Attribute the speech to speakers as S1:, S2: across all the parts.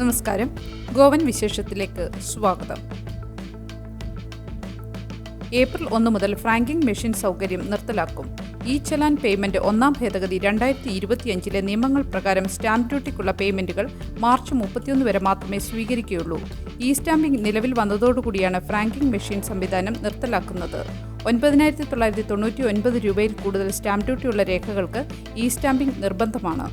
S1: നമസ്കാരം. ഗോവൻ വിശേഷത്തിലേക്ക് സ്വാഗതം. ഏപ്രിൽ 1 മുതൽ ഫ്രാങ്കിംഗ് മെഷീൻ സൗകര്യം നിർത്തലാക്കും. ഇ ചലാൻ പേയ്മെന്റ് 1-ാം ഭേദഗതി 2025 നിയമങ്ങൾ പ്രകാരം സ്റ്റാമ്പ് ഡ്യൂട്ടിക്കുള്ള പേയ്മെന്റുകൾ മാർച്ച് 31 വരെ മാത്രമേ സ്വീകരിക്കുകയുള്ളൂ. ഇ സ്റ്റാമ്പിംഗ് നിലവിൽ വന്നതോടുകൂടിയാണ് ഫ്രാങ്കിംഗ് മെഷീൻ സംവിധാനം നിർത്തലാക്കുന്നത്. 9,999 രൂപയിൽ കൂടുതൽ സ്റ്റാമ്പ് ഡ്യൂട്ടിയുള്ള രേഖകൾക്ക് ഇ സ്റ്റാമ്പിംഗ് നിർബന്ധമാണ്.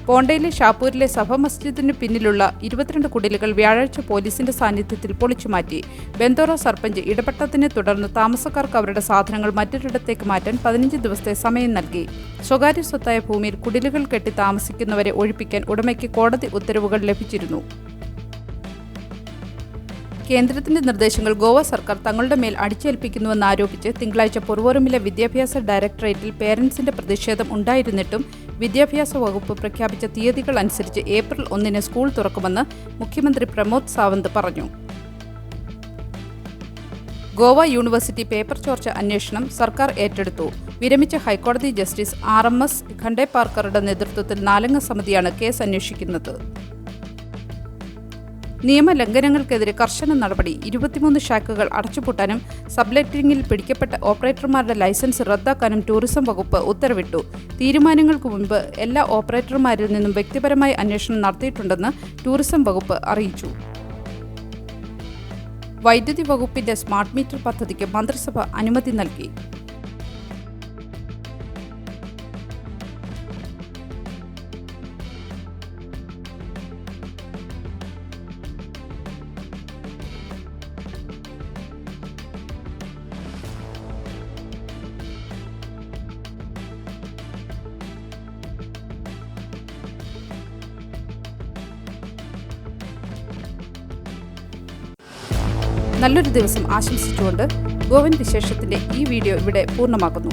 S1: പോണ്ടയിലെ ഷാപ്പൂരിലെ സഭ മസ്ജിദിന് പിന്നിലുള്ള 22 കുടിലുകൾ വ്യാഴാഴ്ച പോലീസിന്റെ സാന്നിധ്യത്തിൽ പൊളിച്ചുമാറ്റി. ബെന്തോറ സർപഞ്ച് ഇടപെട്ടതിനെ തുടർന്ന് താമസക്കാർക്ക് അവരുടെ സാധനങ്ങൾ മറ്റൊരിടത്തേക്ക് മാറ്റാൻ 15 ദിവസത്തെ സമയം നൽകി. സ്വകാര്യ സ്വത്തായ ഭൂമിയിൽ കുടിലുകൾ കെട്ടി താമസിക്കുന്നവരെ ഒഴിപ്പിക്കാൻ ഉടമയ്ക്ക് കോടതി ഉത്തരവുകൾ ലഭിച്ചിരുന്നു. കേന്ദ്രത്തിന്റെ നിർദ്ദേശങ്ങൾ ഗോവ സർക്കാർ തങ്ങളുടെ മേൽ അടിച്ചേൽപ്പിക്കുന്നുവെന്നാരോപിച്ച് തിങ്കളാഴ്ച പൊറുവോറുമിലെ വിദ്യാഭ്യാസ ഡയറക്ടറേറ്റിൽ പേരന്റ്സിന്റെ പ്രതിഷേധം ഉണ്ടായിരുന്നിട്ടും വിദ്യാഭ്യാസ വകുപ്പ് പ്രഖ്യാപിച്ച തീയതികൾ അനുസരിച്ച് ഏപ്രിൽ 1-ന് സ്കൂൾ തുറക്കുമെന്ന് മുഖ്യമന്ത്രി പ്രമോദ് സാവന്ത് പറഞ്ഞു. ഗോവ യൂണിവേഴ്സിറ്റി പേപ്പർ ചോർച്ച അന്വേഷണം സർക്കാർ ഏറ്റെടുത്തു. വിരമിച്ച ഹൈക്കോടതി ജസ്റ്റിസ് RMS ഖണ്ഡേപാർക്കറുടെ നേതൃത്വത്തിൽ 4-അംഗ സമിതിയാണ് കേസ് അന്വേഷിക്കുന്നത്. നിയമലംഘനങ്ങൾക്കെതിരെ കർശന നടപടി. 23 ഷാക്കുകൾ അടച്ചുപൂട്ടാനും സബ്ലെറ്റിംഗിൽ പിടിക്കപ്പെട്ട ഓപ്പറേറ്റർമാരുടെ ലൈസൻസ് റദ്ദാക്കാനും ടൂറിസം വകുപ്പ് ഉത്തരവിട്ടു. തീരുമാനങ്ങൾക്ക് മുൻപ് എല്ലാ ഓപ്പറേറ്റർമാരിൽ നിന്നും വ്യക്തിപരമായി അന്വേഷണം നടത്തിയിട്ടുണ്ടെന്ന് ടൂറിസം വകുപ്പ് അറിയിച്ചു. വൈദ്യുതി വകുപ്പിന്റെ സ്മാർട്ട് മീറ്റർ പദ്ധതിക്ക് മന്ത്രിസഭ അനുമതി നൽകി. നല്ലൊരു ദിവസം ആശംസിച്ചുകൊണ്ട് ഗോവൻ വിശേഷത്തിന്റെ ഈ വീഡിയോ ഇവിടെ പൂർണ്ണമാകുന്നു.